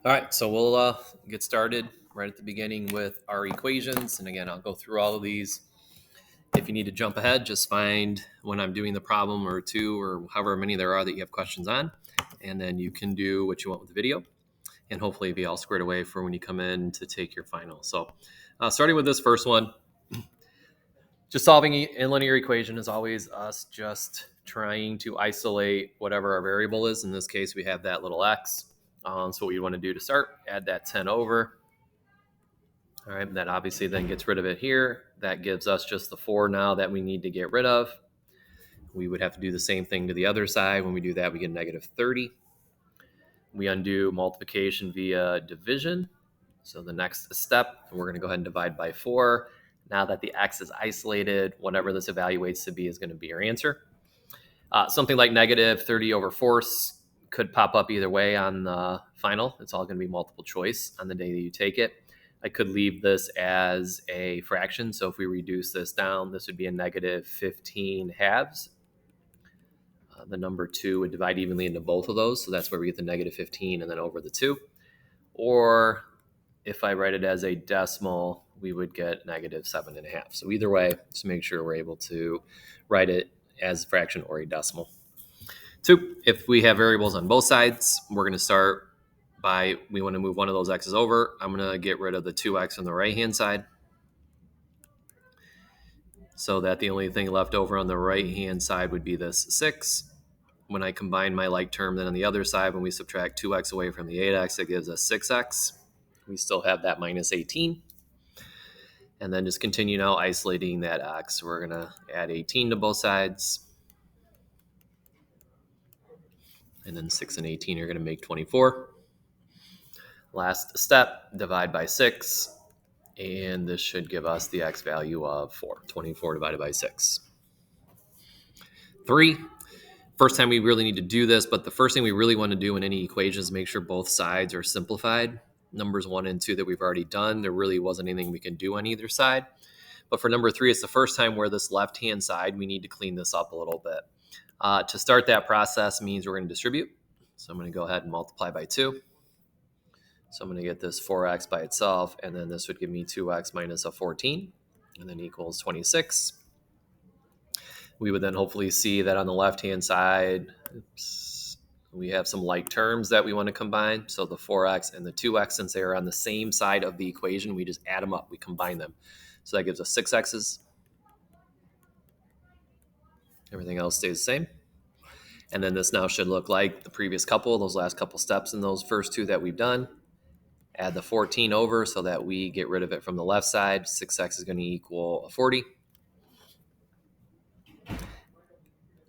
All right, so we'll get started right at the beginning with our equations. And again, I'll go through all of these. If you need to jump ahead, just find when I'm doing the problem or two or however many there are that you have questions on. And then you can do what you want with the video and hopefully be all squared away for when you come in to take your final. So starting with this first one, just solving a linear equation is always us just trying to isolate whatever our variable is. In this case, we have that little x. So what we want to do to start, add that 10 over. All right, that obviously then gets rid of it here. That gives us just the 4 now that we need to get rid of. We would have to do the same thing to the other side. When we do that, we get negative 30. We undo multiplication via division. So the next step, we're going to go ahead and divide by 4. Now that the x is isolated, whatever this evaluates to be is going to be our answer. Something like negative 30 over 4 could pop up either way on the final. It's all going to be multiple choice on the day that you take it. I could leave this as a fraction. So if we reduce this down, this would be a negative 15 halves. The number 2 would divide evenly into both of those. So that's where we get the negative 15 and then over the 2. Or if I write it as a decimal, we would get negative 7.5. So either way, just make sure we're able to write it as a fraction or a decimal. 2, if we have variables on both sides, we're going to start by, we want to move one of those x's over. I'm going to get rid of the 2x on the right-hand side so that the only thing left over on the right-hand side would be this 6. When I combine my like term, then on the other side, when we subtract 2x away from the 8x, it gives us 6x. We still have that minus 18. And then just continue now isolating that x. We're going to add 18 to both sides. And then 6 and 18 are going to make 24. Last step, divide by 6. And this should give us the x value of 4. 24 divided by 6. 3. First time we really need to do this, but the first thing we really want to do in any equation is make sure both sides are simplified. Numbers 1 and 2 that we've already done, there really wasn't anything we can do on either side. But for number 3, it's the first time where this left-hand side, we need to clean this up a little bit. To start that process means we're going to distribute. So I'm going to go ahead and multiply by 2. So I'm going to get this 4x by itself, and then this would give me 2x minus a 14, and then equals 26. We would then hopefully see that on the left-hand side, we have some like terms that we want to combine. So the 4x and the 2x, since they are on the same side of the equation, we just add them up. We combine them. So that gives us 6x's. Everything else stays the same. And then this now should look like the previous couple, those last couple steps in those first 2 that we've done. Add the 14 over so that we get rid of it from the left side. 6x is going to equal 40.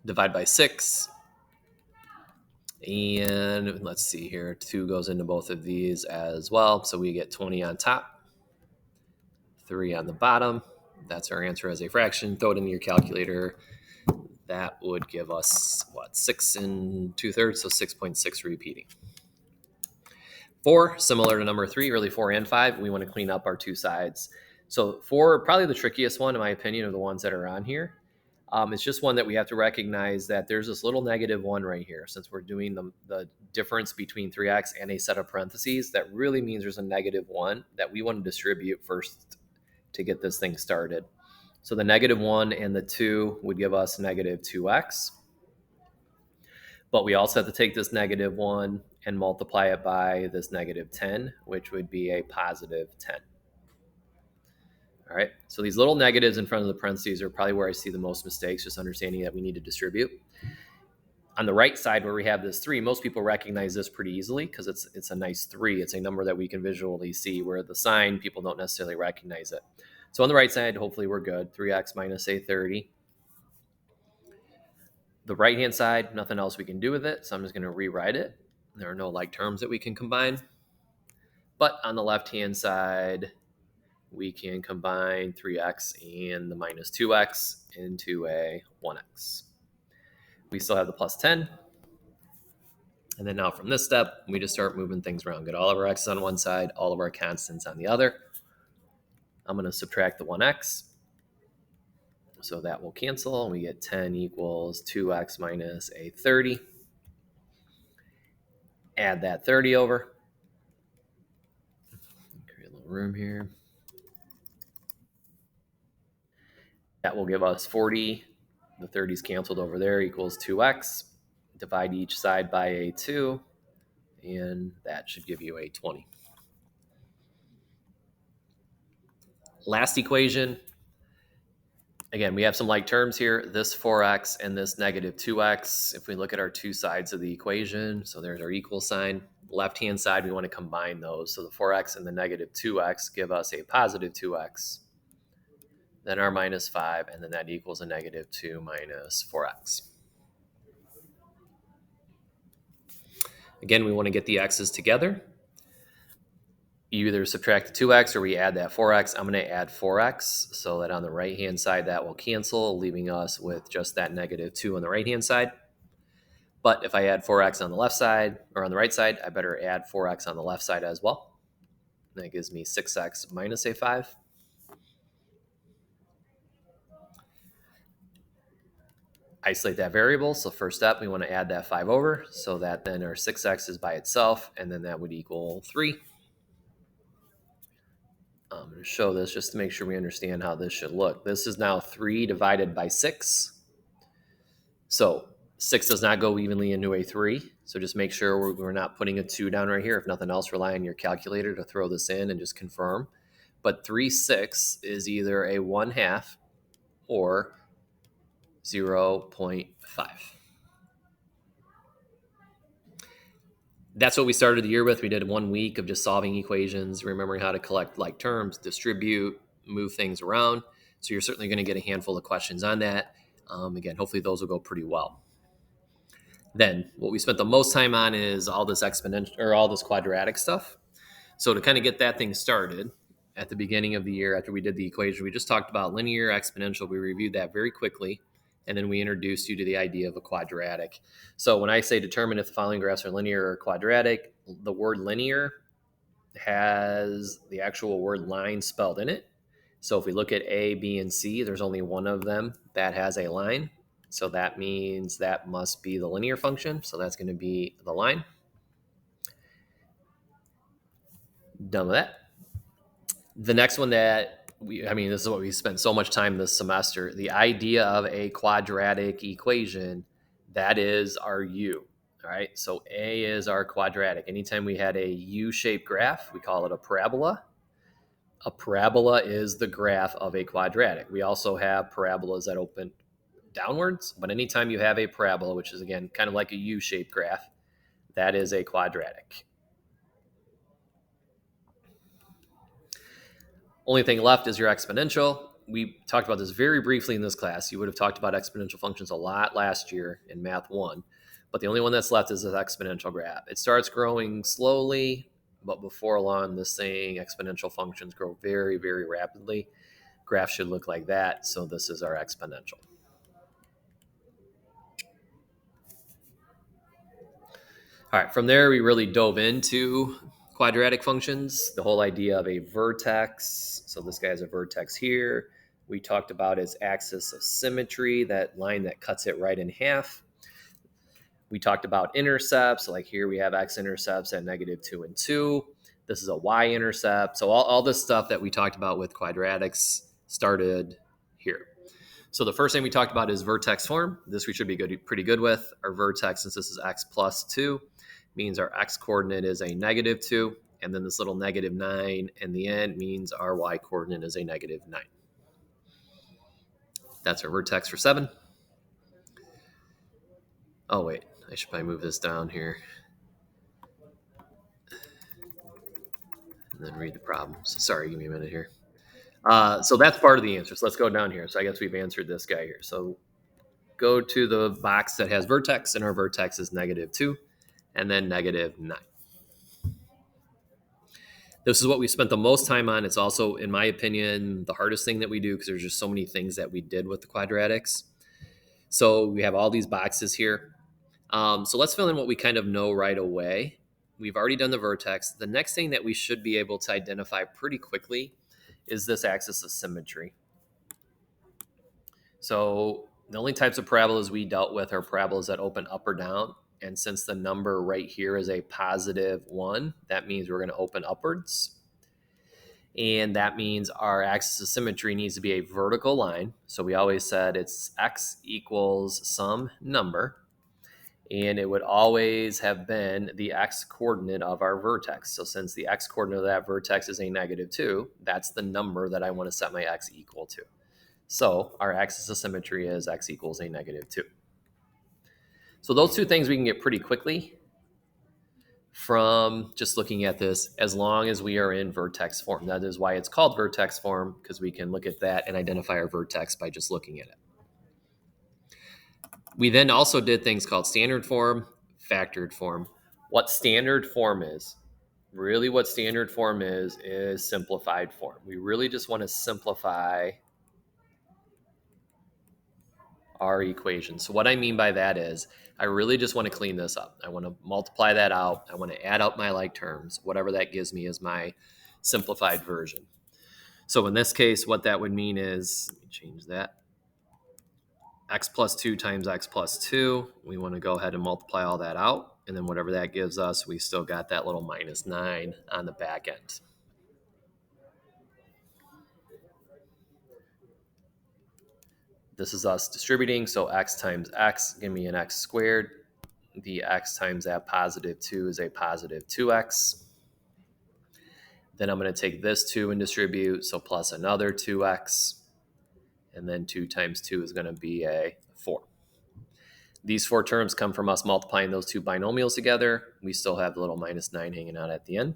Divide by 6. And let's see here. 2 goes into both of these as well. So we get 20 on top, 3 on the bottom. That's our answer as a fraction. Throw it into your calculator. That would give us, 6 and 2/3, so 6.6 repeating. 4, similar to number 3, really 4 and 5, we want to clean up our 2 sides. So 4, probably the trickiest one, in my opinion, of the ones that are on here. It's just one that we have to recognize that there's this little negative 1 right here. Since we're doing the difference between 3x and a set of parentheses, that really means there's a negative 1 that we want to distribute first to get this thing started. So the negative 1 and the 2 would give us negative 2x. But we also have to take this negative 1 and multiply it by this negative 10, which would be a positive 10. All right, so these little negatives in front of the parentheses are probably where I see the most mistakes, just understanding that we need to distribute. On the right side where we have this 3, most people recognize this pretty easily because it's a nice 3. It's a number that we can visually see, where the sign, people don't necessarily recognize it. So on the right side, hopefully we're good. 3x minus a 30. The right-hand side, nothing else we can do with it, so I'm just going to rewrite it. There are no like terms that we can combine. But on the left-hand side, we can combine 3x and the minus 2x into a 1x. We still have the plus 10. And then now from this step, we just start moving things around. Get all of our x's on one side, all of our constants on the other. I'm going to subtract the 1x. So that will cancel, and we get 10 equals 2x minus a 30. Add that 30 over. room here. That will give us 40. The 30 is canceled over there, equals 2x. Divide each side by a 2, and that should give you a 20. Last equation. Again, we have some like terms here, this 4x and this negative 2x. If we look at our two sides of the equation, so there's our equal sign. Left-hand side, we want to combine those. So the 4x and the negative 2x give us a positive 2x, then our minus 5, and then that equals a negative 2 minus 4x. Again, we want to get the x's together. You either subtract the 2x or we add that 4x. I'm going to add 4x so that on the right-hand side that will cancel, leaving us with just that negative 2 on the right-hand side. But if I add 4x on the left side or on the right side, I better add 4x on the left side as well. That gives me 6x minus a 5. Isolate that variable. So first step, we want to add that 5 over so that then our 6x is by itself, and then that would equal 3. I'm going to show this just to make sure we understand how this should look. This is now 3 divided by 6. So 6 does not go evenly into a 3. So just make sure we're not putting a 2 down right here. If nothing else, rely on your calculator to throw this in and just confirm. But 3/6 is either a 1/2 or 0.5. That's what we started the year with. We did 1 week of just solving equations, remembering how to collect like terms, distribute, move things around. So you're certainly going to get a handful of questions on that. Again, hopefully those will go pretty well. Then what we spent the most time on is all this exponential or all this quadratic stuff. So to kind of get that thing started at the beginning of the year, after we did the equation, we just talked about linear, exponential. We reviewed that very quickly. And then we introduced you to the idea of a quadratic. So when I say determine if the following graphs are linear or quadratic, the word linear has the actual word line spelled in it. So if we look at A, B, and C, there's only one of them that has a line. So that means that must be the linear function. So that's going to be the line. Done with that. The next one that this is what we spent so much time this semester. The idea of a quadratic equation, that is our U. All right. So A is our quadratic. Anytime we had a U-shaped graph, we call it a parabola. A parabola is the graph of a quadratic. We also have parabolas that open downwards, but anytime you have a parabola, which is again kind of like a U-shaped graph, that is a quadratic. Only thing left is your exponential. We talked about this very briefly in this class. You would have talked about exponential functions a lot last year in Math 1, but the only one that's left is this exponential graph. It starts growing slowly, but before long, this thing, exponential functions grow very, very rapidly. Graph should look like that. So this is our exponential. All right, from there, we really dove into quadratic functions, the whole idea of a vertex. So this guy has a vertex here. We talked about its axis of symmetry, that line that cuts it right in half. We talked about intercepts. Like here we have x-intercepts at -2 and 2. This is a y-intercept. So all this stuff that we talked about with quadratics started here. So the first thing we talked about is vertex form. This we should be pretty good with. Our vertex, since this is x plus 2, means our x coordinate is a -2. And then this little -9 in the end means our y coordinate is a -9. That's our vertex for 7. Oh, wait. I should probably move this down here. And then read the problems. Sorry, give me a minute here. So that's part of the answer. So let's go down here. So I guess we've answered this guy here. So go to the box that has vertex, and our vertex is -2 and then -9. This is what we spent the most time on. It's also, in my opinion, the hardest thing that we do because there's just so many things that we did with the quadratics. So we have all these boxes here. So let's fill in what we kind of know right away. We've already done the vertex. The next thing that we should be able to identify pretty quickly is this axis of symmetry. So the only types of parabolas we dealt with are parabolas that open up or down. And since the number right here is a +1, that means we're going to open upwards. And that means our axis of symmetry needs to be a vertical line. So we always said it's x equals some number. And it would always have been the x coordinate of our vertex. So since the x coordinate of that vertex is a -2, that's the number that I want to set my x equal to. So our axis of symmetry is x equals a -2. So those two things we can get pretty quickly from just looking at this, as long as we are in vertex form. That is why it's called vertex form, because we can look at that and identify our vertex by just looking at it. We then also did things called standard form, factored form. What standard form is, really what standard form is simplified form. We really just want to simplify our equation. So what I mean by that is I really just want to clean this up. I want to multiply that out. I want to add up my like terms. Whatever that gives me is my simplified version. So in this case, what that would mean is, let me change that, x plus 2 times x plus 2. We want to go ahead and multiply all that out. And then whatever that gives us, we still got that little -9 on the back end. This is us distributing. So x times x, give me an x squared. The x times that +2 is a positive 2x. Then I'm going to take this 2 and distribute. So plus another 2x. And then 2 times 2 is going to be a 4. These 4 terms come from us multiplying those two binomials together. We still have the little -9 hanging out at the end.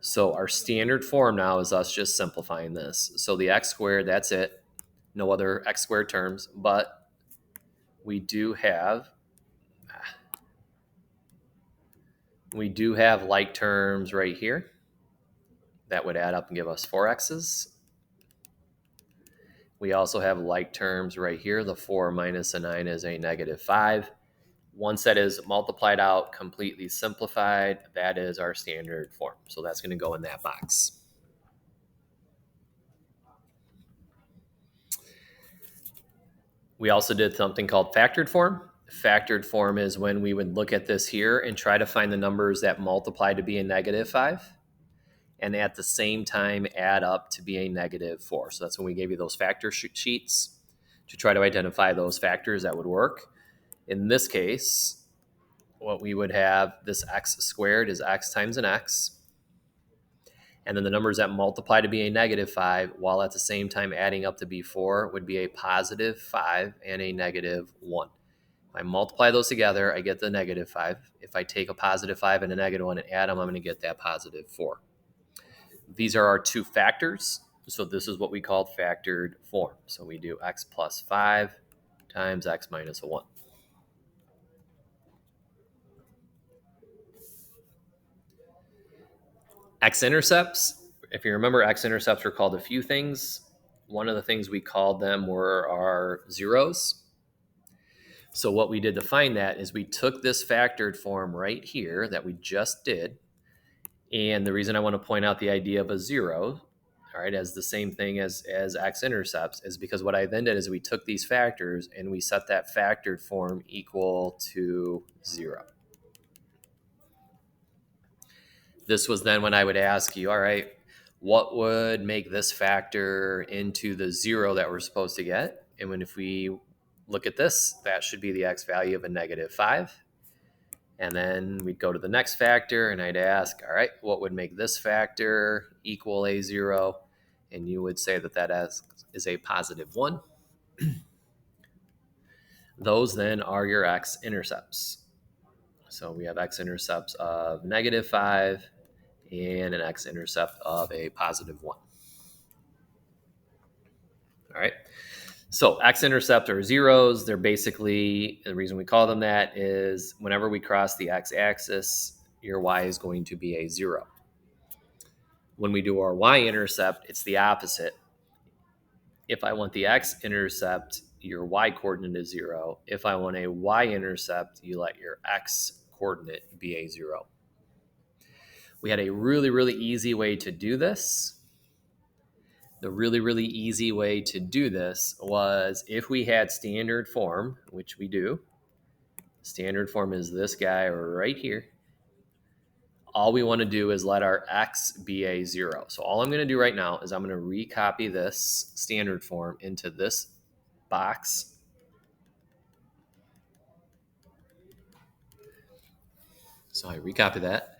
So our standard form now is us just simplifying this. So the x squared, that's it. No other x squared terms, but we do have like terms right here. That would add up and give us 4x's. We also have like terms right here. The 4 minus a 9 is a -5. Once that is multiplied out, completely simplified, that is our standard form. So that's going to go in that box. We also did something called factored form. Factored form is when we would look at this here and try to find the numbers that multiply to be a -5 and at the same time add up to be a -4. So that's when we gave you those factor sheets to try to identify those factors that would work. In this case, what we would have, this x squared is x times an x. And then the numbers that multiply to be a -5, while at the same time adding up to be 4, would be a +5 and a -1. If I multiply those together, I get the -5. If I take a +5 and a -1 and add them, I'm going to get that +4. These are our two factors. So this is what we call factored form. So we do x plus 5 times x minus 1. X-intercepts, if you remember, x-intercepts were called a few things. One of the things we called them were our zeros. So what we did to find that is we took this factored form right here that we just did. And the reason I want to point out the idea of a zero, all right, as the same thing as x-intercepts, is because what I then did is we took these factors and we set that factored form equal to 0. This was then when I would ask you, all right, what would make this factor into the 0 that we're supposed to get? And if we look at this, that should be the x value of a -5. And then we'd go to the next factor and I'd ask, all right, what would make this factor equal a 0? And you would say that is a +1. Those then are your x-intercepts. So we have x-intercepts of -5 and an x-intercept of a +1. All right. So x-intercept are zeros. They're basically, the reason we call them that is whenever we cross the x-axis, your y is going to be a 0. When we do our y-intercept, it's the opposite. If I want the x-intercept, your y-coordinate is 0. If I want a y-intercept, you let your x-coordinate be a 0. We had a really, really easy way to do this. The really, really easy way to do this was if we had standard form, which we do. Standard form is this guy right here. all we want to do is let our x be a 0. So all I'm going to do right now is I'm going to recopy this standard form into this box. So I recopy that.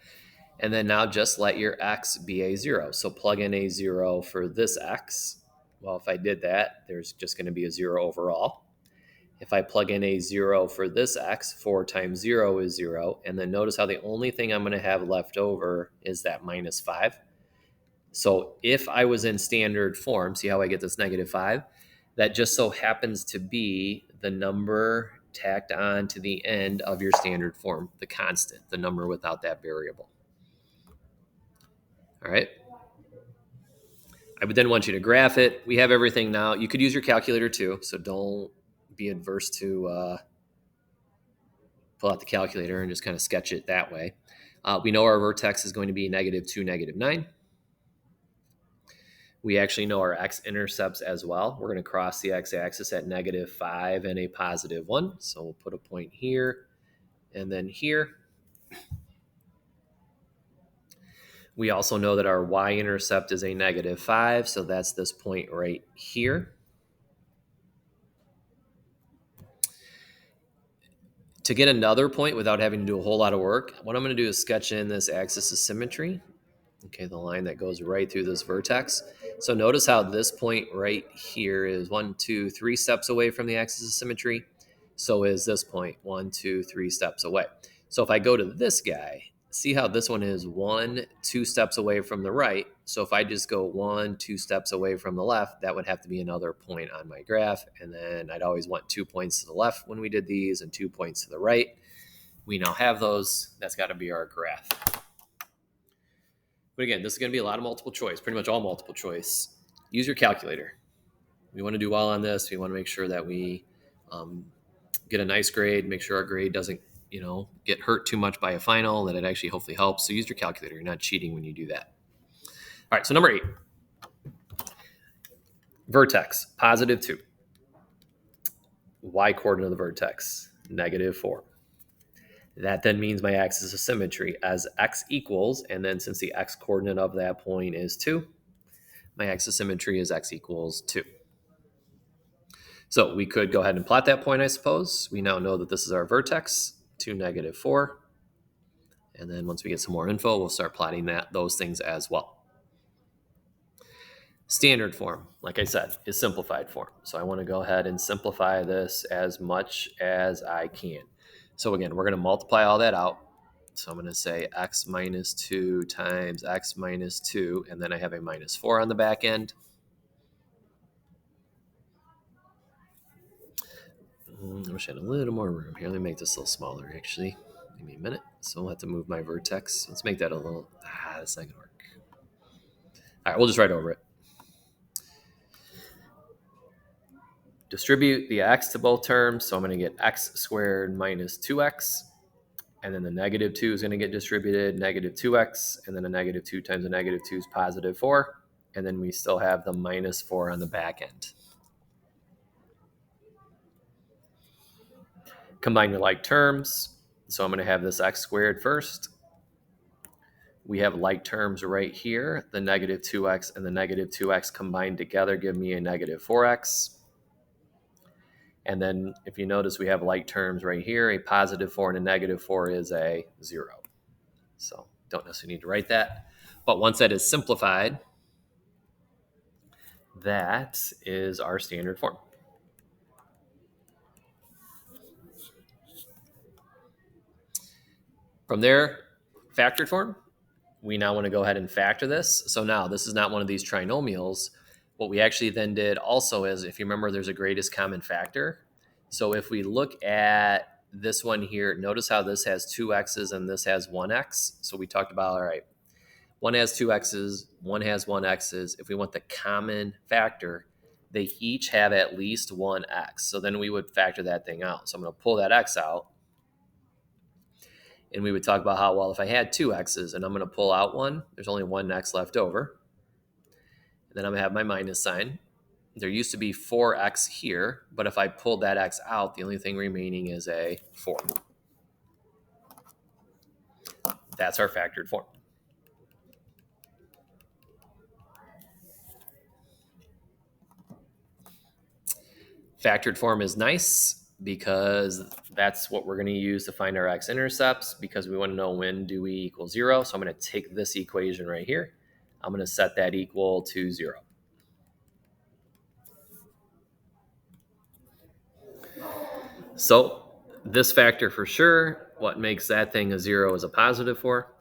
And then now just let your x be a 0. So plug in a 0 for this x. Well, if I did that, there's just going to be a 0 overall. If I plug in a 0 for this x, 4 times 0 is 0. And then notice how the only thing I'm going to have left over is that minus 5. So if I was in standard form, see how I get this negative 5? That just so happens to be the number tacked on to the end of your standard form, the constant, the number without that variable. All right. I would then want you to graph it. We have everything now. You could use your calculator too, so don't be adverse to pull out the calculator and just kind of sketch it that way. We know our vertex is going to be -2, -9. We actually know our x-intercepts as well. We're going to cross the x-axis at -5 and a +1. So we'll put a point here and then here. We also know that our y-intercept is a -5, so that's this point right here. To get another point without having to do a whole lot of work, what I'm going to do is sketch in this axis of symmetry. Okay, the line that goes right through this vertex. So notice how this point right here is 1, 2, 3 steps away from the axis of symmetry. So is this point 1, 2, 3 steps away. So if I go to this guy, see how this one is 1, 2 steps away from the right. So if I just go 1, 2 steps away from the left, that would have to be another point on my graph. And then I'd always want 2 points to the left when we did these and 2 points to the right. We now have those. That's got to be our graph. But again, this is going to be a lot of multiple choice, pretty much all multiple choice. Use your calculator. We want to do well on this. We want to make sure that we get a nice grade, make sure our grade doesn't, get hurt too much by a final, that it actually hopefully helps. So use your calculator. You're not cheating when you do that. All right, so number 8. Vertex, +2. Y coordinate of the vertex, -4. That then means my axis of symmetry as x equals, and then since the x coordinate of that point is 2, my axis of symmetry is x equals 2. So we could go ahead and plot that point, I suppose. We now know that this is our vertex, 2, -4. And then once we get some more info, we'll start plotting those things as well. Standard form, like I said, is simplified form. So I want to go ahead and simplify this as much as I can. So again, we're going to multiply all that out. So I'm going to say x minus 2 times x minus 2, and then I have a -4 on the back end. I wish I had a little more room here. Let me make this a little smaller, actually. Give me a minute. So I'll have to move my vertex. Let's make that a little... that's not going to work. All right, we'll just write over it. Distribute the x to both terms. So I'm going to get x squared minus 2x. And then the -2 is going to get distributed, -2x. And then a -2 times a -2 is +4. And then we still have the -4 on the back end. Combine your like terms. So I'm going to have this x squared first. We have like terms right here. The -2x and the -2x combined together give me a -4x. And then if you notice, we have like terms right here. A +4 and a -4 is a 0. So don't necessarily need to write that. But once that is simplified, that is our standard form. From there, factored form, we now want to go ahead and factor this. So now this is not one of these trinomials. What we actually then did also is, if you remember, there's a greatest common factor. So if we look at this one here, notice how this has 2 x's and this has 1 x. So we talked about, all right, one has 2 x's, one has 1 x's. If we want the common factor, they each have at least 1 x. So then we would factor that thing out. So I'm going to pull that x out. And we would talk about how, well, if I had 2 x's and I'm going to pull out 1, there's only 1 x left over. And then I'm going to have my minus sign. There used to be 4x here, but if I pulled that x out, the only thing remaining is a 4. That's our factored form. Factored form is nice because that's what we're going to use to find our x-intercepts, because we want to know when do we equal 0. So I'm going to take this equation right here. I'm going to set that equal to 0. So this factor for sure, what makes that thing a 0 is a positive 4.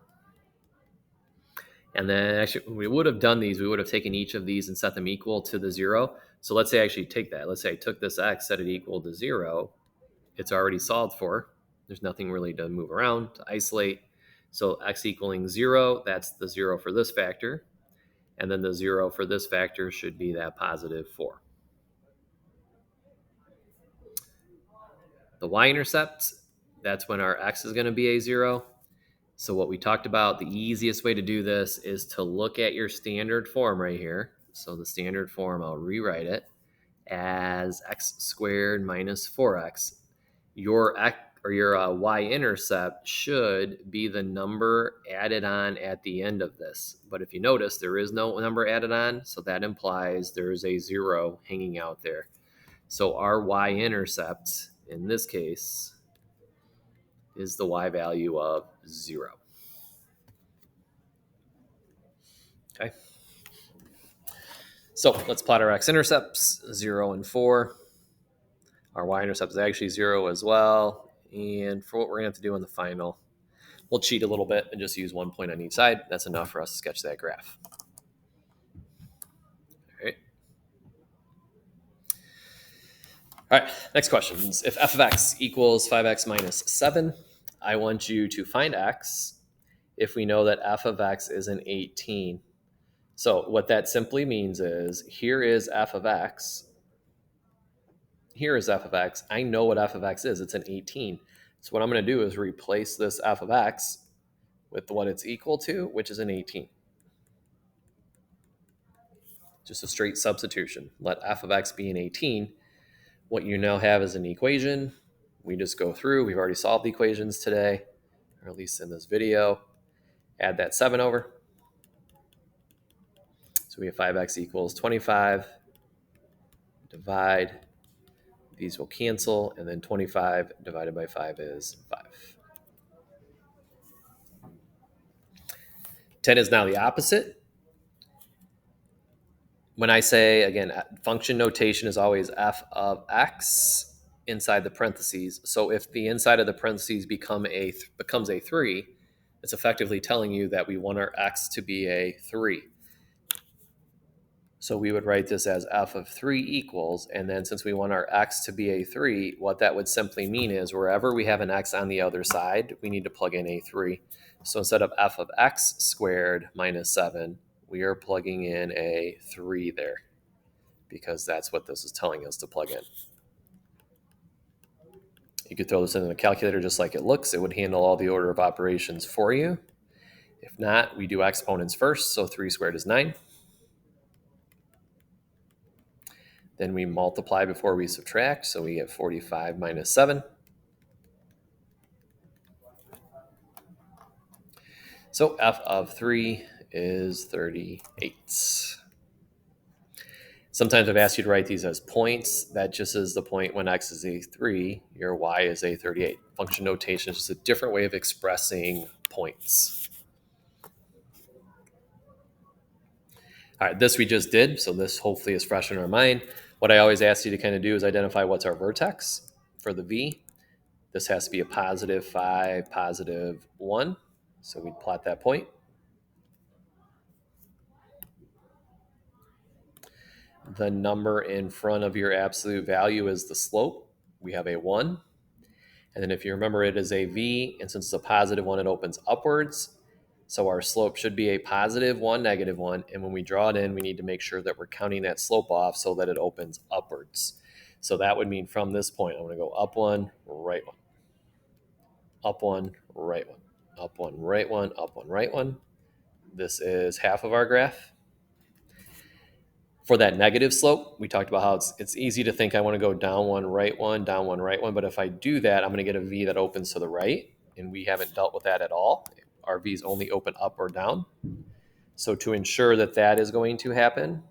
And then actually, we would have done these. We would have taken each of these and set them equal to the 0. So let's say I actually take that. Let's say I took this x, set it equal to 0. It's already solved for. There's nothing really to move around, to isolate. So x equaling 0, that's the 0 for this factor. And then the 0 for this factor should be that positive 4. The y-intercept, that's when our x is going to be a 0. So what we talked about, the easiest way to do this is to look at your standard form right here. So the standard form, I'll rewrite it as x squared minus 4x. Your x or your y-intercept should be the number added on at the end of this. But if you notice, there is no number added on, so that implies there is a 0 hanging out there. So our y-intercept in this case is the y value of 0. Okay. So let's plot our x-intercepts, 0 and 4. Our y-intercept is actually 0 as well. And for what we're going to have to do in the final, we'll cheat a little bit and just use 1 point on each side. That's enough for us to sketch that graph. All right, next question. If f of x equals 5x minus 7, I want you to find x if we know that f of x is an 18. So what that simply means is here is f of x. Here is f of x. I know what f of x is. It's an 18. So what I'm going to do is replace this f of x with what it's equal to, which is an 18. Just a straight substitution. Let f of x be an 18. What you now have is an equation. We just go through. We've already solved the equations today, or at least in this video. Add that 7 over. So we have 5x equals 25. Divide. These will cancel, and then 25 divided by 5 is 5. 10 is now the opposite. When I say, again, function notation is always f of x inside the parentheses. So if the inside of the parentheses becomes a 3, it's effectively telling you that we want our x to be a 3. So we would write this as f of 3 equals, and then since we want our x to be a 3, what that would simply mean is wherever we have an x on the other side, we need to plug in a 3. So instead of f of x squared minus 7, we are plugging in a 3 there, because that's what this is telling us to plug in. You could throw this in the calculator just like it looks. It would handle all the order of operations for you. If not, we do exponents first, so 3 squared is 9. Then we multiply before we subtract, so we get 45 minus 7. So f of 3 is 38. Sometimes I've asked you to write these as points. That just is the point when x is a 3, your y is a 38. Function notation is just a different way of expressing points. All right, this we just did, so this hopefully is fresh in our mind. What I always ask you to kind of do is identify what's our vertex for the v. This has to be a positive 5, positive 1. So we'd plot that point. The number in front of your absolute value is the slope. We have a 1. And then if you remember, it is a v, and since it's a positive 1, it opens upwards. So our slope should be a positive 1, negative 1. And when we draw it in, we need to make sure that we're counting that slope off so that it opens upwards. So that would mean from this point, I'm going to go up 1, right 1. Up 1, right 1. Up 1, right 1, up 1, right 1. This is half of our graph. For that negative slope, we talked about how it's easy to think I want to go down 1, right 1, down 1, right 1. But if I do that, I'm going to get a v that opens to the right. And we haven't dealt with that at all. RVs only open up or down. So to ensure that that is going to happen,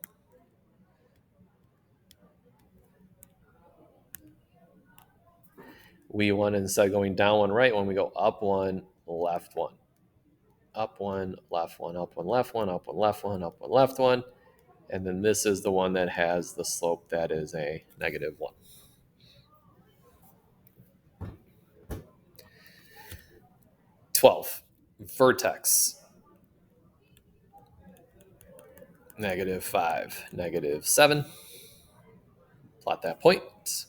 we want, instead of going down one, right one, we go up one, left one. Up one, left one, up one, left one, up one, left one, up one, left one. And then this is the one that has the slope that is a -1. -12, vertex. -5, -7. Plot that point.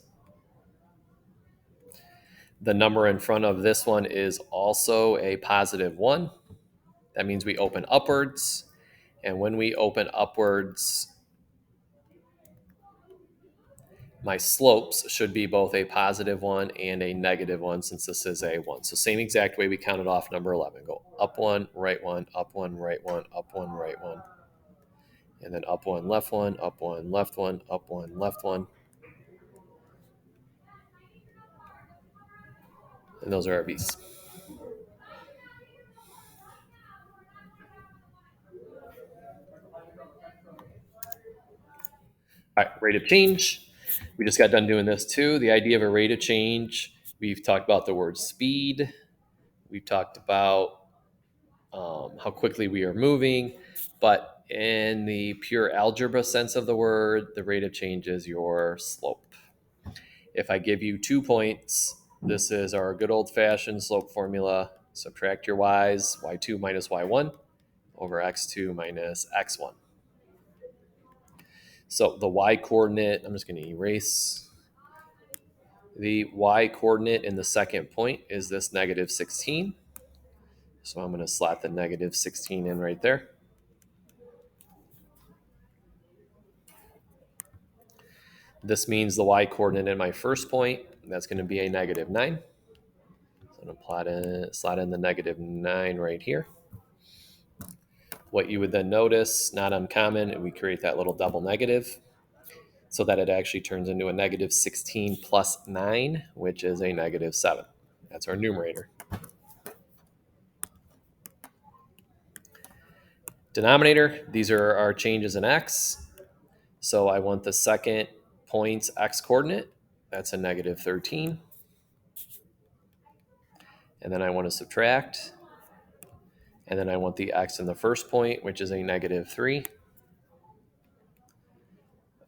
The number in front of this one is also a +1. That means we open upwards. And when we open upwards, my slopes should be both a +1 and a -1 since this is a 1. So same exact way we counted off number 11. Go up one, right one, up one, right one, up one, right one. And then up one, left one, up one, left one, up one, left one. And those are our V's. All right, rate of change. We just got done doing this too. The idea of a rate of change, we've talked about the word speed. We've talked about how quickly we are moving. But in the pure algebra sense of the word, the rate of change is your slope. If I give you 2 points, this is our good old-fashioned slope formula. Subtract your y's, y2 minus y1 over x2 minus x1. So the y coordinate, I'm just going to erase. The y coordinate in the second point is this -16. So I'm going to slot the -16 in right there. This means the y coordinate in my first point, that's going to be a -9. So I'm going to slot in the -9 right here. What you would then notice, not uncommon, we create that little double negative so that it actually turns into a -16 plus 9, which is a -7. That's our numerator. Denominator, these are our changes in x. So I want the second point's x coordinate. That's a -13. And then I want to subtract. And then I want the x in the first point, which is a -3.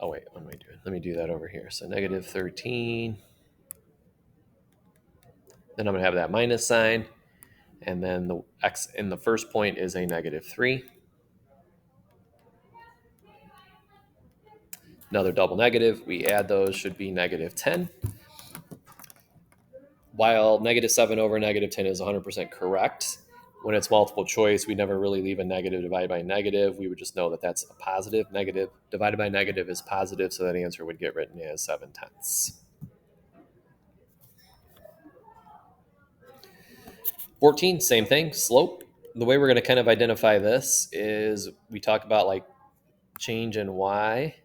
Oh, wait, what am I doing? Let me do that over here. So -13. Then I'm going to have that minus sign. And then the x in the first point is a -3. Another double negative. We add those, should be -10. While -7 over -10 is 100% correct, when it's multiple choice, we never really leave a negative divided by negative. We would just know that that's a positive. Negative divided by negative is positive, so that answer would get written as 7/10. 14, same thing, slope. The way we're going to kind of identify this is we talk about like change in y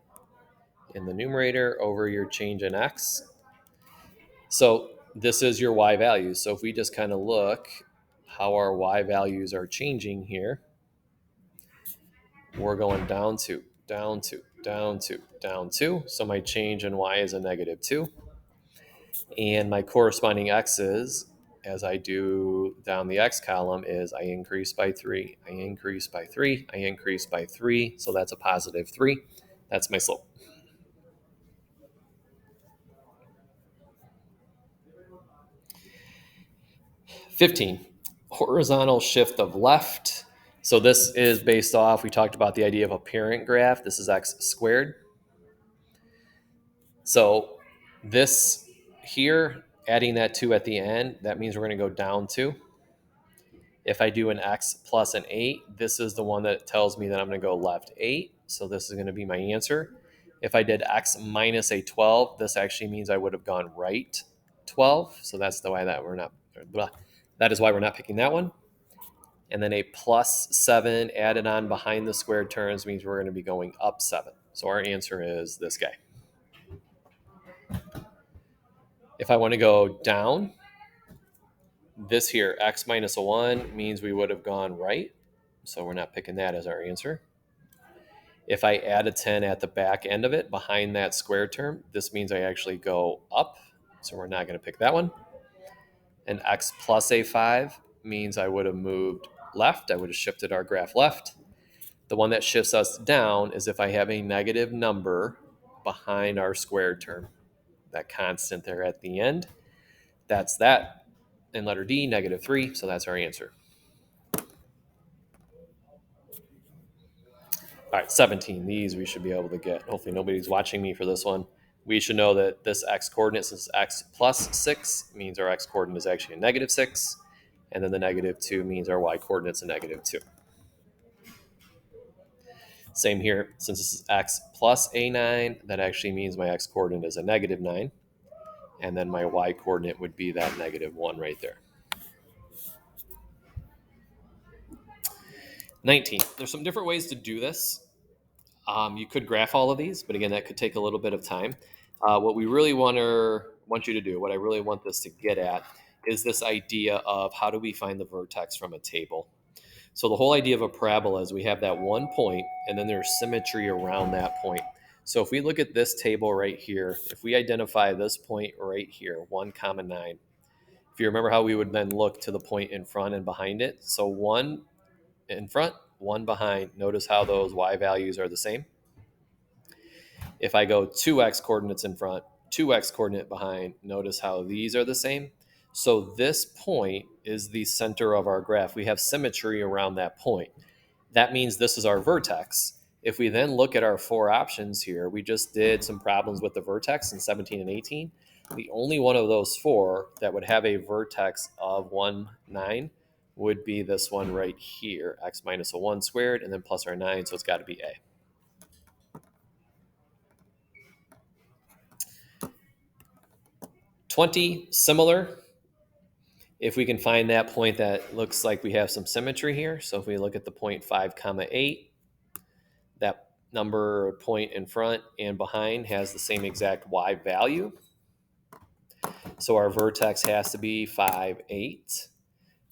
in the numerator over your change in x. So this is your y values. So if we just kind of look how our y values are changing here, we're going down 2, down 2, down 2, down 2. So my change in y is a -2. And my corresponding x's, as I do down the x column, is I increase by 3, I increase by 3, I increase by 3. So that's a +3. That's my slope. '15, horizontal shift of left. So this is based off, we talked about the idea of a parent graph. This is x squared. So this here, adding that 2 at the end, that means we're going to go down 2. If I do an x plus an 8, this is the one that tells me that I'm going to go left 8. So this is going to be my answer. If I did x minus a 12, this actually means I would have gone right 12. So that's the way that we're not, that is why we're not picking that one. And then a +7 added on behind the squared terms means we're going to be going up 7. So our answer is this guy. If I want to go down, This here, x minus a 1, means we would have gone right. So we're not picking that as our answer. If I add a 10 at the back end of it, behind that square term, this means I actually go up. So we're not going to pick that one. And x plus a 5 means I would have moved left. I would have shifted our graph left. The one that shifts us down is if I have a negative number behind our squared term, that constant there at the end. That's that. In letter D, -3. So that's our answer. All right, 17. These we should be able to get. Hopefully nobody's watching me for this one. We should know that this x coordinate, since x plus 6, means our x coordinate is actually a -6. And then the -2 means our y coordinate's a -2. Same here. Since this is x plus a9, that actually means my x coordinate is a -9. And then my y coordinate would be that -1 right there. 19. There's some different ways to do this. You could graph all of these, but again, that could take a little bit of time. What we really want you to do, what I really want this to get at, is this idea of how do we find the vertex from a table. So the whole idea of a parabola is we have that one point, and then there's symmetry around that point. So if we look at this table right here, if we identify this point right here, 1, 9, if you remember how we would then look to the point in front and behind it, so 1 in front, 1 behind, notice how those y values are the same. If I go 2x coordinates in front, 2x coordinate behind, notice how these are the same. So this point is the center of our graph. We have symmetry around that point. That means this is our vertex. If we then look at our 4 options here, we just did some problems with the vertex in 17 and 18. The only one of those 4 that would have a vertex of 1, 9 would be this one right here, x minus a 1 squared, and then plus our 9, so it's got to be A. Similar. If we can find that point that looks like we have some symmetry here, so if we look at the point 5, 8, that number point in front and behind has the same exact y value. So our vertex has to be 5, 8.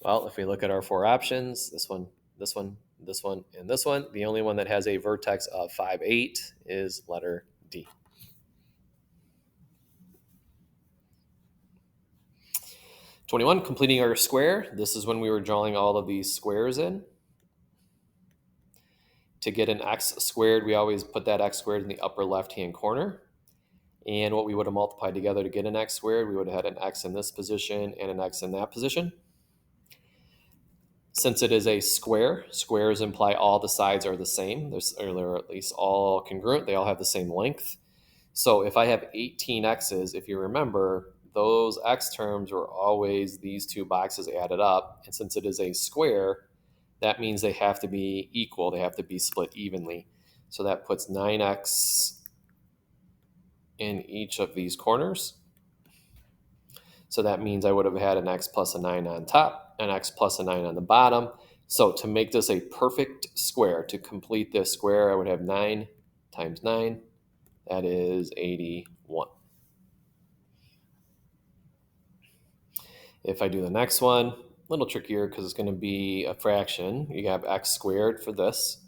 Well, if we look at our 4 options, this one, this one, this one, and this one, the only one that has a vertex of 5, 8 is letter D. 21, completing our square. This is when we were drawing all of these squares in. To get an x squared, we always put that x squared in the upper left-hand corner. And what we would have multiplied together to get an x squared, we would have had an x in this position and an x in that position. Since it is a square, squares imply all the sides are the same. They're at least all congruent. They all have the same length. So if I have 18 x's, if you remember, those x terms were always these 2 boxes added up. And since it is a square, that means they have to be equal. They have to be split evenly. So that puts 9x in each of these corners. So that means I would have had an x plus a 9 on top, an x plus a 9 on the bottom. So to make this a perfect square, to complete this square, I would have 9 times 9. That is 81. If I do the next one, a little trickier because it's going to be a fraction. You have x squared for this.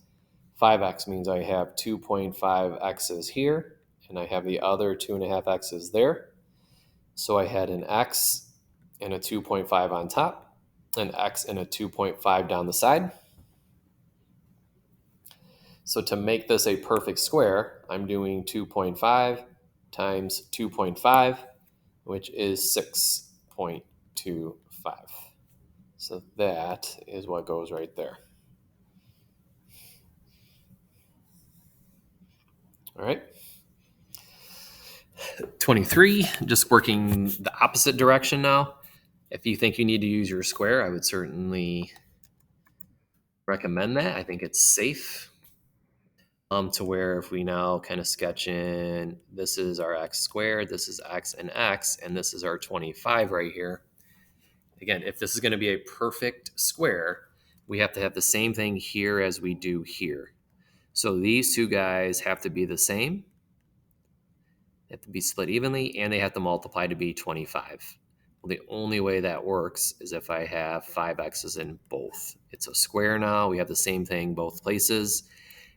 5x means I have 2.5 x's here, and I have the other 2.5 x's there. So I had an x and a 2.5 on top, an x and a 2.5 down the side. So to make this a perfect square, I'm doing 2.5 times 2.5, which is 6.25. So that is what goes right there. All right. 23, just working the opposite direction now. If you think you need to use your square, I would certainly recommend that. I think it's safe. To where if we now kind of sketch in, this is our x squared, this is x, and this is our 25 right here. Again, if this is going to be a perfect square, we have to have the same thing here as we do here. So these 2 guys have to be the same. They have to be split evenly, and they have to multiply to be 25. Well, the only way that works is if I have 5x's in both. It's a square now. We have the same thing both places.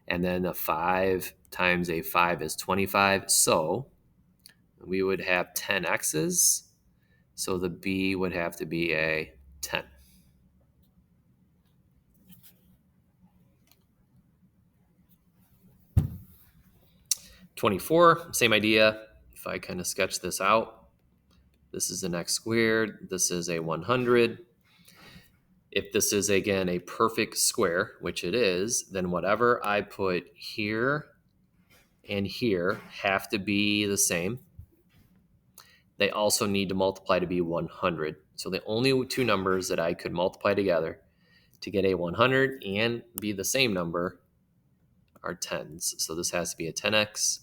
And then a 5 times a 5 is 25. So we would have 10x's. So the b would have to be a 10. (24), same idea. If I kind of sketch this out, this is an x squared, this is a 100. If this is, again, a perfect square, which it is, then whatever I put here and here have to be the same. They also need to multiply to be 100. So the only two numbers that I could multiply together to get a 100 and be the same number are 10s. So this has to be a 10x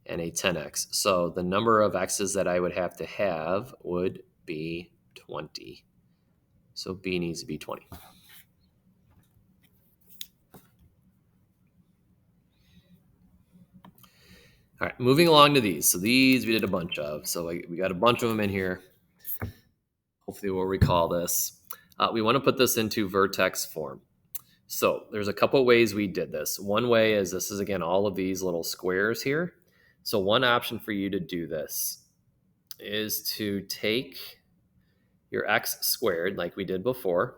and a 10x. So the number of x's that I would have to have would be 20. So b needs to be 20. All right, moving along to these. So these we did a bunch of. So we got a bunch of them in here. Hopefully we'll recall this. We want to put this into vertex form. So there's a couple ways we did this. One way is this is, again, all of these little squares here. So one option for you to do this is to take your x squared like we did before,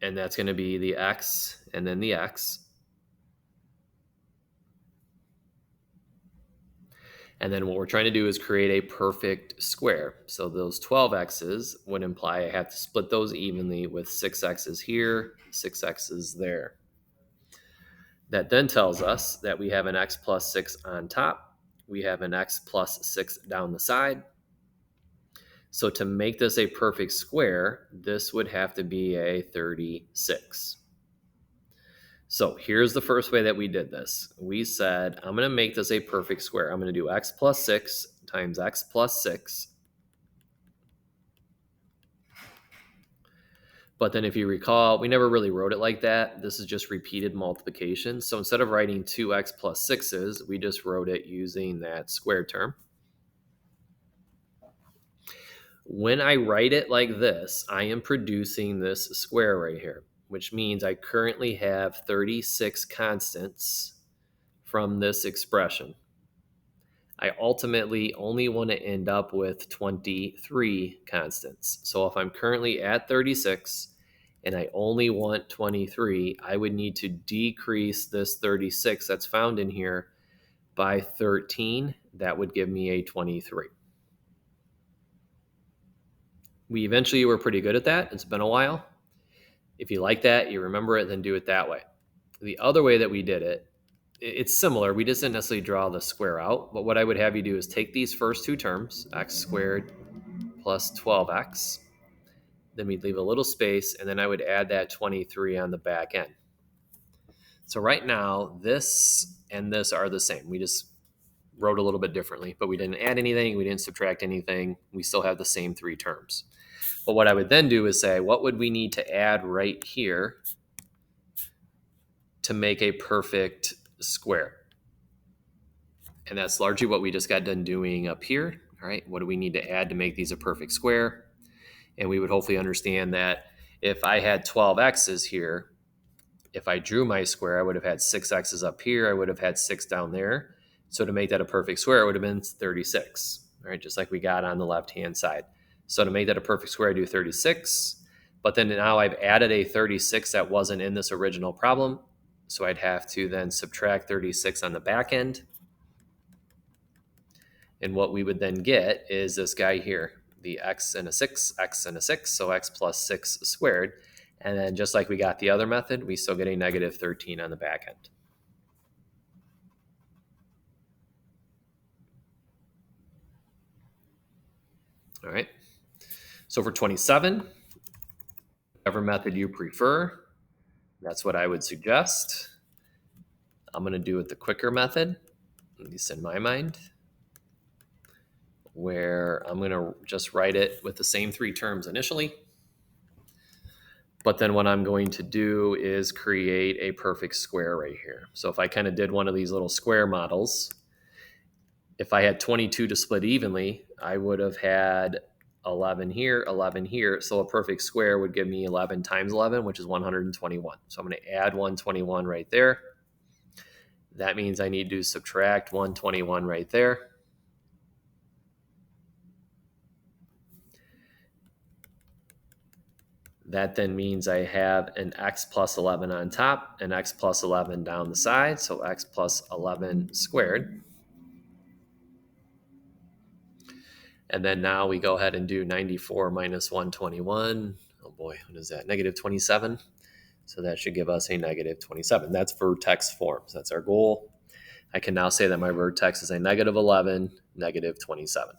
and that's going to be the x and then the x. And then what we're trying to do is create a perfect square. So those 12x's would imply I have to split those evenly with 6x's here, 6x's there. That then tells us that we have an x plus 6 on top. We have an x plus 6 down the side. So to make this a perfect square, this would have to be a 36. So here's the first way that we did this. We said, I'm going to make this a perfect square. I'm going to do x plus 6 times x plus 6. But then if you recall, we never really wrote it like that. This is just repeated multiplication. So instead of writing 2x plus 6's, we just wrote it using that squared term. When I write it like this, I am producing this square right here, which means I currently have 36 constants from this expression. I ultimately only want to end up with 23 constants. So if I'm currently at 36 and I only want 23, I would need to decrease this 36 that's found in here by 13. That would give me a 23. We eventually were pretty good at that. It's been a while. If you like that, you remember it, then do it that way. The other way that we did it, it's similar. We just didn't necessarily draw the square out, but what I would have you do is take these first two terms, x squared plus 12x, then we'd leave a little space, and then I would add that 23 on the back end. So right now, this and this are the same. We just wrote a little bit differently, but we didn't add anything, we didn't subtract anything. We still have the same three terms. But what I would then do is say, what would we need to add right here to make a perfect square? And that's largely what we just got done doing up here. All right, what do we need to add to make these a perfect square? And we would hopefully understand that if I had 12x's here, if I drew my square, I would have had 6x's up here. I would have had 6 down there. So to make that a perfect square, it would have been 36, all right, just like we got on the left-hand side. So to make that a perfect square, I do 36. But then now I've added a 36 that wasn't in this original problem. So I'd have to then subtract 36 on the back end. And what we would then get is this guy here, the x and a 6, x and a 6, so x plus 6 squared. And then just like we got the other method, we still get a negative 13 on the back end. All right. So for 27, whatever method you prefer, that's what I would suggest. I'm going to do it the quicker method, at least in my mind, where I'm going to just write it with the same three terms initially. But then what I'm going to do is create a perfect square right here. So if I kind of did one of these little square models, if I had 22 to split evenly, I would have had 11 here, 11 here. So a perfect square would give me 11 times 11, which is 121. So I'm going to add 121 right there. That means I need to subtract 121 right there. That then means I have an x plus 11 on top and x plus 11 down the side. So x plus 11 squared. And then now we go ahead and do 94 minus 121. Oh boy, what is that? Negative 27. So that should give us a negative 27. That's vertex forms. That's our goal. I can now say that my vertex is a negative 11, negative 27.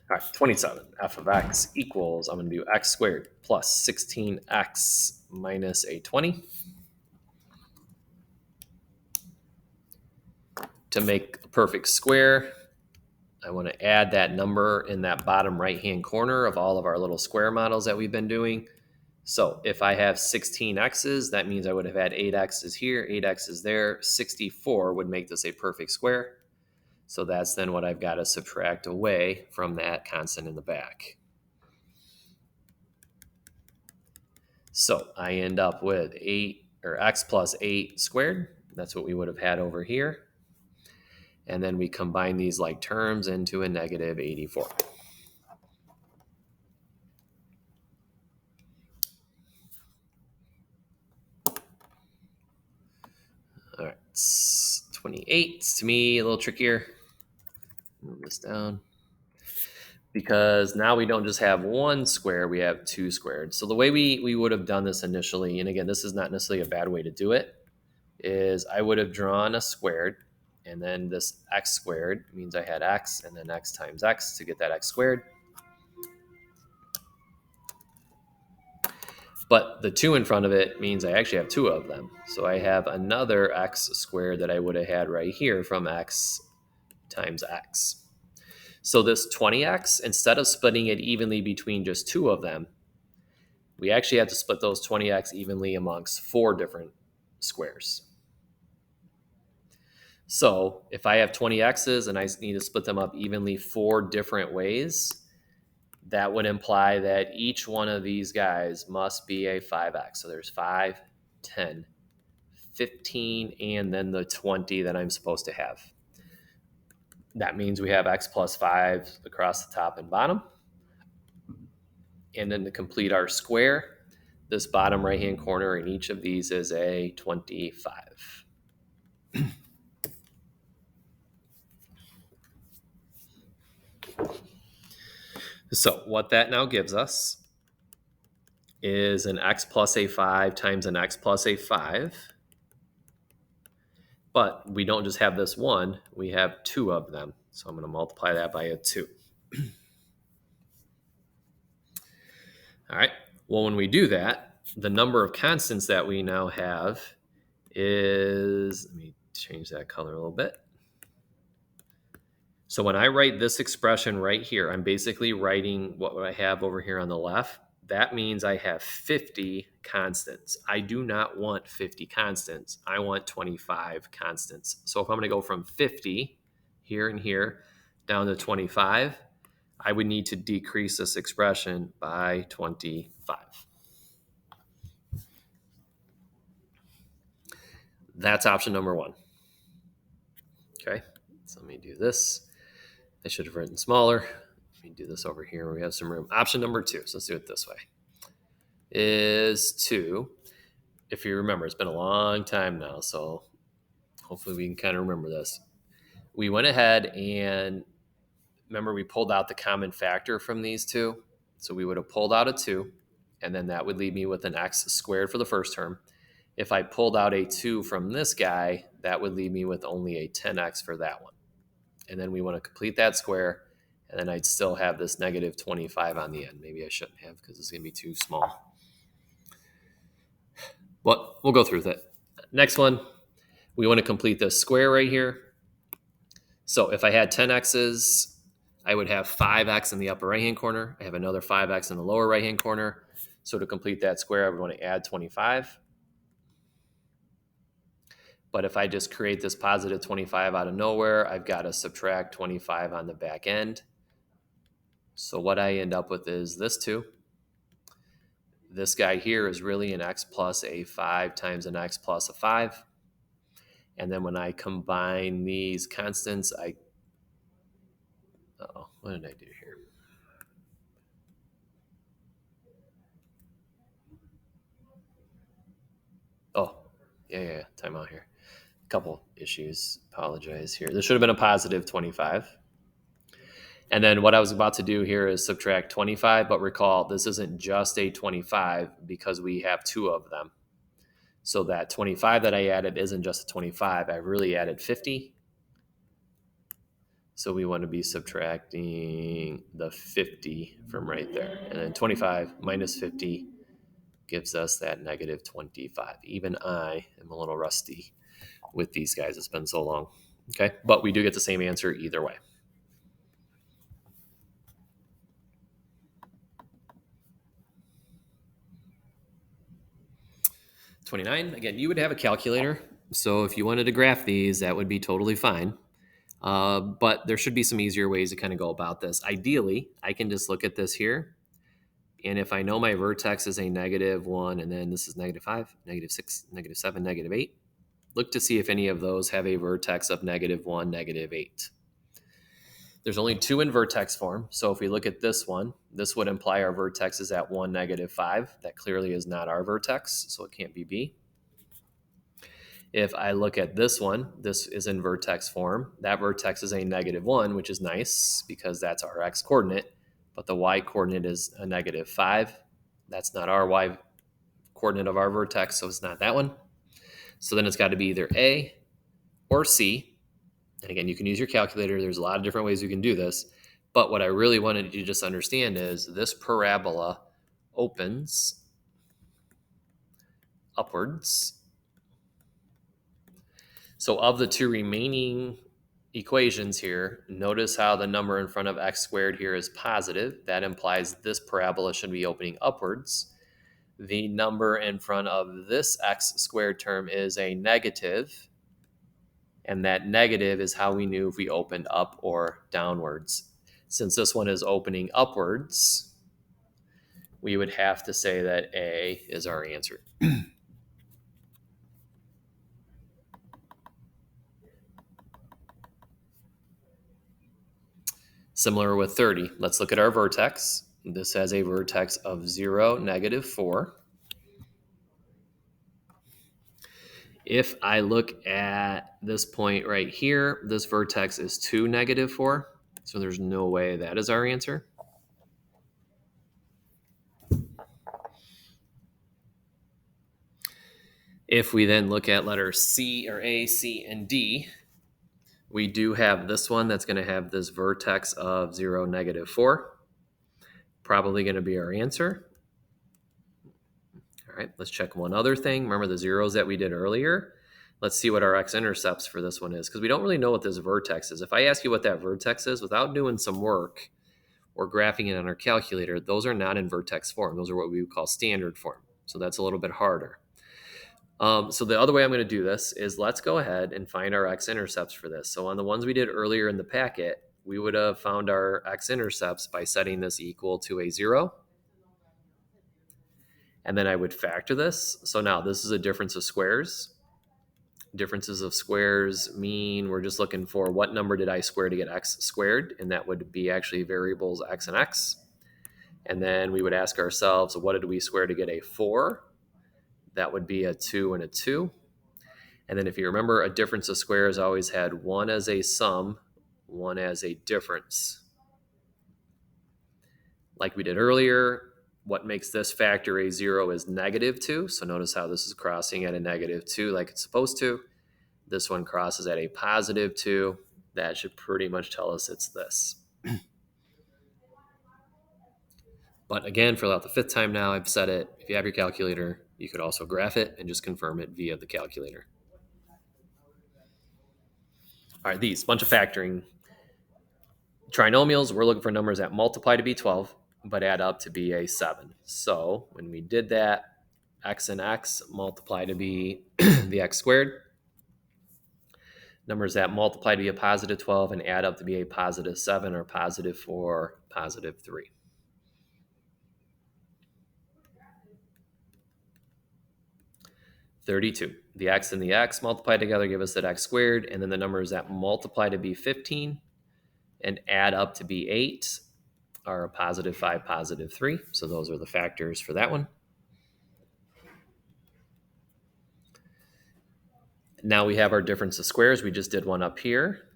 All right, 27. F of x equals, I'm going to do x squared plus 16x minus a 20. To make a perfect square, I want to add that number in that bottom right-hand corner of all of our little square models that we've been doing. So if I have 16 x's, that means I would have had 8 x's here, 8 x's there. 64 would make this a perfect square. So that's then what I've got to subtract away from that constant in the back. So I end up with 8 or x plus 8 squared. That's what we would have had over here. And then we combine these like terms into a negative 84. All right, 28 to me, a little trickier. Move this down. Because now we don't just have one square, we have two squared. So the way we would have done this initially, and again, this is not necessarily a bad way to do it, is I would have drawn a squared, and then this x squared means I had x, and then x times x to get that x squared. But the 2 in front of it means I actually have 2 of them. So I have another x squared that I would have had right here from x times x. So this 20x, instead of splitting it evenly between just 2 of them, we actually have to split those 20x evenly amongst 4 different squares. So if I have 20x's and I need to split them up evenly 4 different ways, that would imply that each one of these guys must be a 5x. So there's 5, 10, 15, and then the 20 that I'm supposed to have. That means we have x plus 5 across the top and bottom. And then to complete our square, this bottom right-hand corner in each of these is a 25. So what that now gives us is an x plus a 5 times an x plus a 5. But we don't just have this one, we have 2 of them. So I'm going to multiply that by a 2. All right. Well, when we do that, the number of constants that we now have is, let me change that color a little bit. So when I write this expression right here, I'm basically writing what I have over here on the left. That means I have 50 constants. I do not want 50 constants. I want 25 constants. So if I'm going to go from 50 here and here down to 25, I would need to decrease this expression by 25. That's option number 1. Okay, so let me do this. I should have written smaller. Let me do this over here. We have some room. Option number 2, so let's do it this way, is to, if you remember, it's been a long time now, so hopefully we can kind of remember this. We went ahead and, remember, we pulled out the common factor from these two. So we would have pulled out a 2, and then that would leave me with an x squared for the first term. If I pulled out a 2 from this guy, that would leave me with only a 10x for that one. And then we want to complete that square, and then I'd still have this negative 25 on the end. Maybe I shouldn't have because it's going to be too small. But we'll go through with it. Next one, we want to complete this square right here. So if I had 10x's, I would have 5x in the upper right-hand corner. I have another 5x in the lower right-hand corner. So to complete that square, I would want to add 25. But if I just create this positive 25 out of nowhere, I've got to subtract 25 on the back end. So what I end up with is this 2. This guy here is really an x plus a 5 times an x plus a 5. And then when I combine these constants, what did I do here? Oh, yeah, time out here. A couple issues, apologize here. This should have been a positive 25. And then what I was about to do here is subtract 25, but recall this isn't just a 25 because we have 2 of them. So that 25 that I added isn't just a 25. I really added 50. So we want to be subtracting the 50 from right there. And then 25 minus 50 gives us that negative 25. Even I am a little rusty with these guys. It's been so long. Okay, but we do get the same answer either way. $29. Again, you would have a calculator. So if you wanted to graph these, that would be totally fine. But there should be some easier ways to kind of go about this. Ideally, I can just look at this here. And if I know my vertex is a -1, and then this is -5, -6, -7, -8, look to see if any of those have a vertex of -1, -8. There's only 2 in vertex form. So if we look at this one, this would imply our vertex is at 1, -5. That clearly is not our vertex, so it can't be B. If I look at this one, this is in vertex form. That vertex is a -1, which is nice because that's our x coordinate, but the y coordinate is a -5. That's not our y coordinate of our vertex, so it's not that one. So then it's got to be either A or C. And again, you can use your calculator. There's a lot of different ways you can do this. But what I really wanted you to just understand is this parabola opens upwards. So of the 2 remaining equations here, notice how the number in front of x squared here is positive. That implies this parabola should be opening upwards. The number in front of this x squared term is a negative. And that negative is how we knew if we opened up or downwards. Since this one is opening upwards, we would have to say that A is our answer. Similar with 30. Let's look at our vertex. This has a vertex of 0, -4. If I look at this point right here, this vertex is 2, -4. So there's no way that is our answer. If we then look at letters C or A, C, and D, we do have this one that's going to have this vertex of 0, -4. Probably going to be our answer. All right, let's check one other thing. Remember the zeros that we did earlier? Let's see what our x-intercepts for this one is, because we don't really know what this vertex is. If I ask you what that vertex is without doing some work or graphing it on our calculator, those are not in vertex form. Those are what we would call standard form. So that's a little bit harder. So the other way I'm going to do this is let's go ahead and find our x-intercepts for this. So on the ones we did earlier in the packet, we would have found our x-intercepts by setting this equal to a 0. And then I would factor this. So now this is a difference of squares. Differences of squares mean we're just looking for what number did I square to get x squared, and that would be actually variables x and x. And then we would ask ourselves, what did we square to get a 4? That would be a 2 and a 2. And then if you remember, a difference of squares always had one as a sum, one as a difference. Like we did earlier, what makes this factor a 0 is -2. So notice how this is crossing at a -2 like it's supposed to. This one crosses at a +2. That should pretty much tell us it's this. But again, for about the 5th time now, I've said it. If you have your calculator, you could also graph it and just confirm it via the calculator. All right, these bunch of factoring. Trinomials, we're looking for numbers that multiply to be 12, but add up to be a 7. So when we did that, x and x multiply to be the x squared. Numbers that multiply to be a positive 12 and add up to be a positive 7 or positive 4, positive 3. $32. The x and the x multiply together give us that x squared, and then the numbers that multiply to be 15 and add up to be 8 are a positive 5, positive 3. So those are the factors for that one. Now we have our difference of squares. We just did one up here.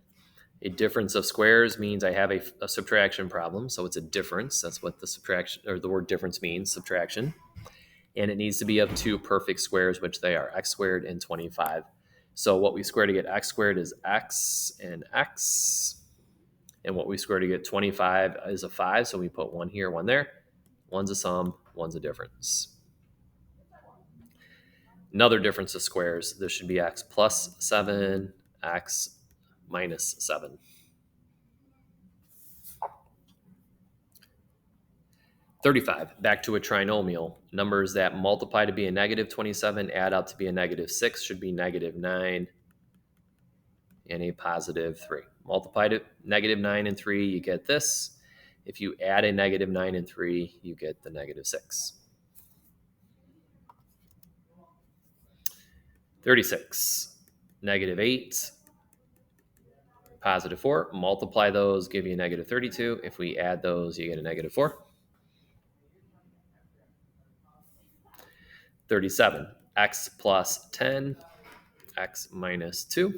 A difference of squares means I have a subtraction problem. So it's a difference. That's what the subtraction or the word difference means, subtraction. And it needs to be of two perfect squares, which they are x squared and 25. So what we square to get x squared is x and x. And what we square to get 25 is a 5. So we put one here, one there. One's a sum, one's a difference. Another difference of squares. This should be x plus 7, x minus 7. $35. Back to a trinomial. Numbers that multiply to be a negative 27 add up to be a negative 6 should be negative 9 and a positive 3. Multiply to negative 9 and 3, you get this. If you add a negative 9 and 3, you get the negative 6. 36. Negative 8, positive 4. Multiply those, give you a negative 32. If we add those, you get a negative 4. 37. X plus 10, x minus 2.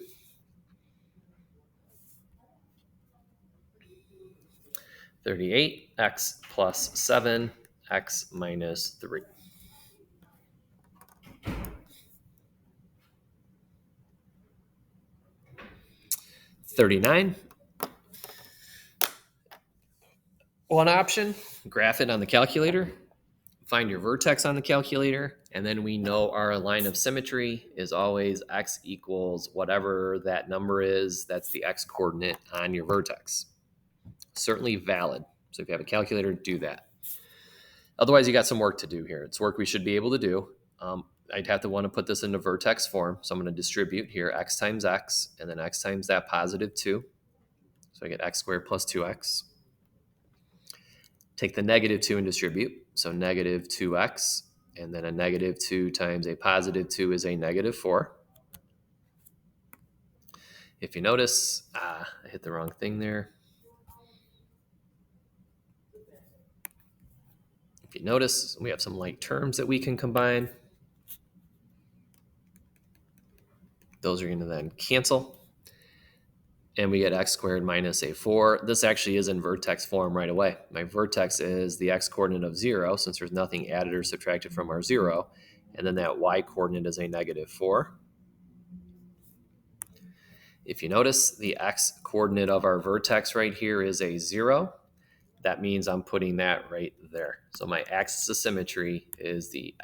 38. X plus 7, x minus 3. 39. One option, graph it on the calculator, find your vertex on the calculator, and then we know our line of symmetry is always x equals whatever that number is. That's the x coordinate on your vertex. Certainly valid. So if you have a calculator, do that. Otherwise, you got some work to do here. It's work we should be able to do. I'd have to want to put this into vertex form. So I'm going to distribute here x times x, and then x times that positive 2. So I get x squared plus 2x. Take the negative 2 and distribute. So negative 2x, and then a negative 2 times a positive 2 is a negative 4. If you notice, I hit the wrong thing there. If you notice, we have some like terms that we can combine. Those are going to then cancel. And we get x squared minus a 4. This actually is in vertex form right away. My vertex is the x coordinate of 0, since there's nothing added or subtracted from our 0. And then that y coordinate is a negative 4. If you notice, the x coordinate of our vertex right here is a 0. That means I'm putting that right there. So my axis of symmetry is the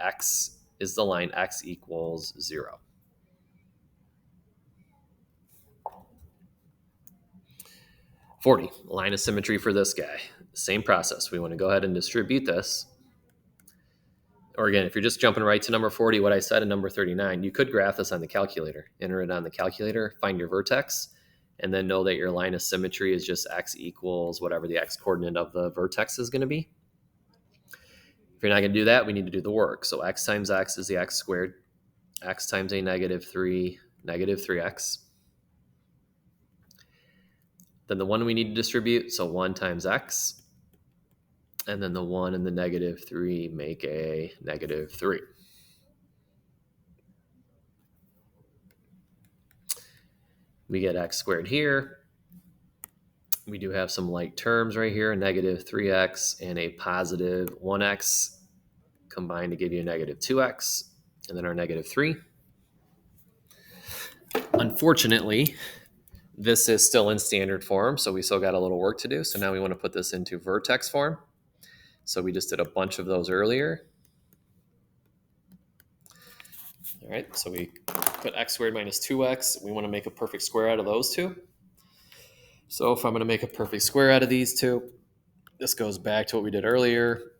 line x equals 0. $40, line of symmetry for this guy. Same process. We want to go ahead and distribute this. Or again, if you're just jumping right to number 40, what I said in number 39, you could graph this on the calculator. Enter it on the calculator, find your vertex, and then know that your line of symmetry is just x equals whatever the x coordinate of the vertex is going to be. If you're not going to do that, we need to do the work. So x times x is the x squared. X times a negative 3, negative 3x. Then the 1 we need to distribute, so 1 times x. And then the 1 and the negative 3 make a negative 3. We get x squared here. We do have some like terms right here, a negative 3x and a positive 1x combined to give you a negative 2x, and then our negative 3. Unfortunately, this is still in standard form, so we still got a little work to do. So now we want to put this into vertex form. So we just did a bunch of those earlier. All right, so we put x squared minus 2x. We want to make a perfect square out of those two. So if I'm going to make a perfect square out of these two, this goes back to what we did earlier.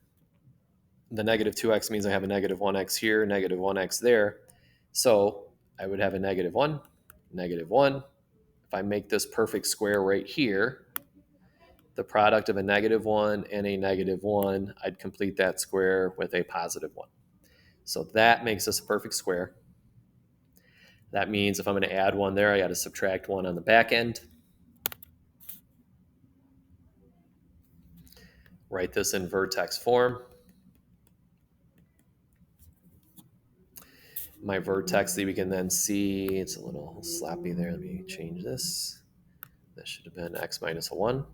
The negative 2x means I have a negative 1x here, negative 1x there. So I would have a negative 1, negative 1, if I make this perfect square right here, the product of a -1 and a -1, I'd complete that square with a +1. So that makes us a perfect square. That means if I'm going to add 1 there, I got to subtract 1 on the back end. Write this in vertex form. My vertex that we can then see, it's a little sloppy there. Let me change this. That should have been x minus 1.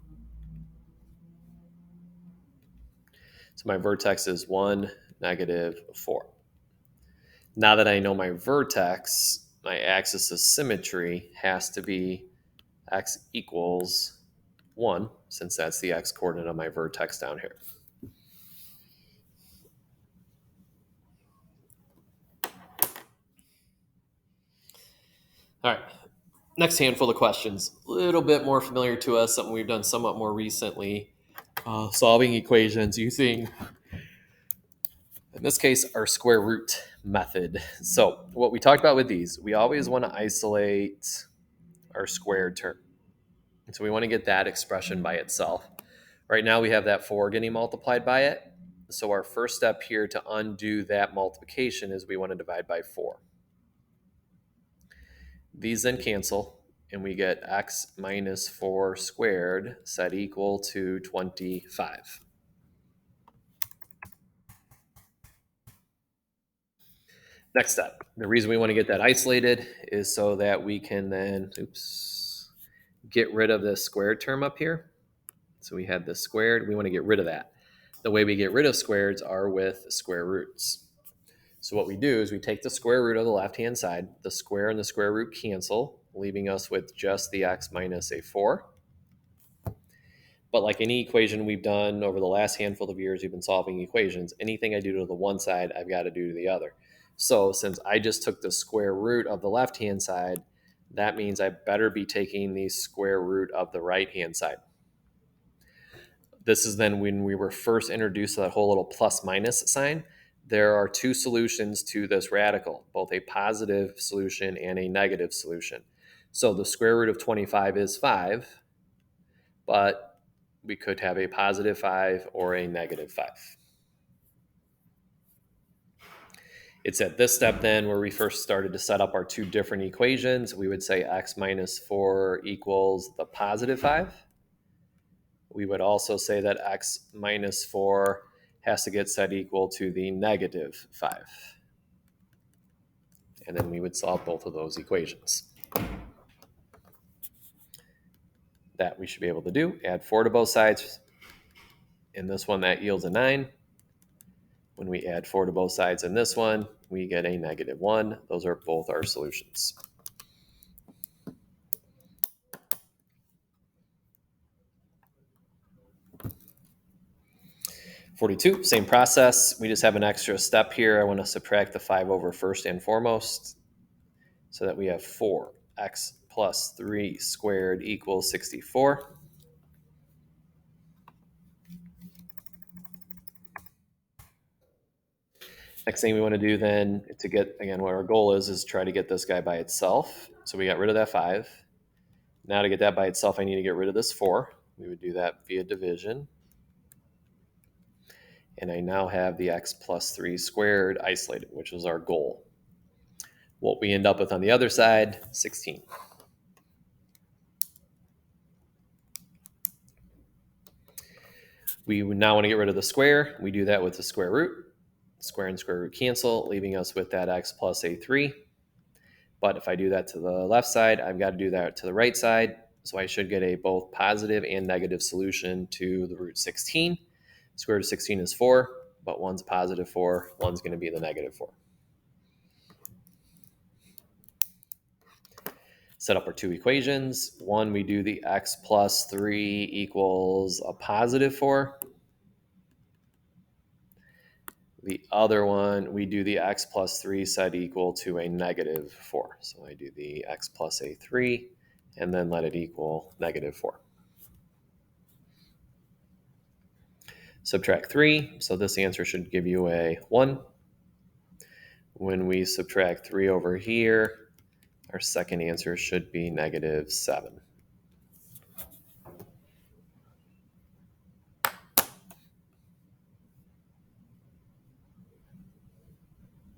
So my vertex is 1, -4. Now that I know my vertex, my axis of symmetry has to be x equals 1, since that's the x coordinate of my vertex down here. All right, next handful of questions. A little bit more familiar to us, something we've done somewhat more recently. Solving equations using, in this case, our square root method. So what we talked about with these, we always want to isolate our squared term. And so we want to get that expression by itself. Right now we have that 4 getting multiplied by it. So our first step here to undo that multiplication is we want to divide by 4. These then cancel, and we get x minus 4 squared set equal to 25. Next step, the reason we want to get that isolated is so that we can then, get rid of this squared term up here. So we had this squared, we want to get rid of that. The way we get rid of squareds are with square roots. So what we do is we take the square root of the left-hand side, the square and the square root cancel, leaving us with just the x minus a 4. But like any equation we've done over the last handful of years, we've been solving equations. Anything I do to the one side, I've got to do to the other. So since I just took the square root of the left-hand side, that means I better be taking the square root of the right-hand side. This is then when we were first introduced to that whole little plus minus sign. There are two solutions to this radical, both a positive solution and a negative solution. So the square root of 25 is 5, but we could have a positive 5 or a negative 5. It's at this step then where we first started to set up our two different equations. We would say x minus 4 equals the positive 5. We would also say that x minus 4 has to get set equal to the negative 5. And then we would solve both of those equations. That we should be able to do. Add 4 to both sides. In this one, that yields a 9. When we add 4 to both sides in this one, we get a -1. Those are both our solutions. (42), same process. We just have an extra step here. I want to subtract the 5 over first and foremost so that we have 4x plus 3 squared equals 64. Next thing we want to do then to get, again, what our goal is try to get this guy by itself. So we got rid of that 5. Now to get that by itself, I need to get rid of this 4. We would do that via division. And I now have the x plus 3 squared isolated, which was our goal. What we end up with on the other side, 16. We now want to get rid of the square. We do that with the square root. Square and square root cancel, leaving us with that x plus a 3. But if I do that to the left side, I've got to do that to the right side. So I should get a both positive and negative solution to the root 16. Square root of 16 is 4, but one's positive 4, one's going to be the negative 4. Set up our two equations. One, we do the x plus 3 equals a positive 4. The other one, we do the x plus 3 set equal to a negative 4. So I do the x plus a 3 and then let it equal negative 4. Subtract 3, so this answer should give you a 1. When we subtract 3 over here, Our second answer should be negative 7.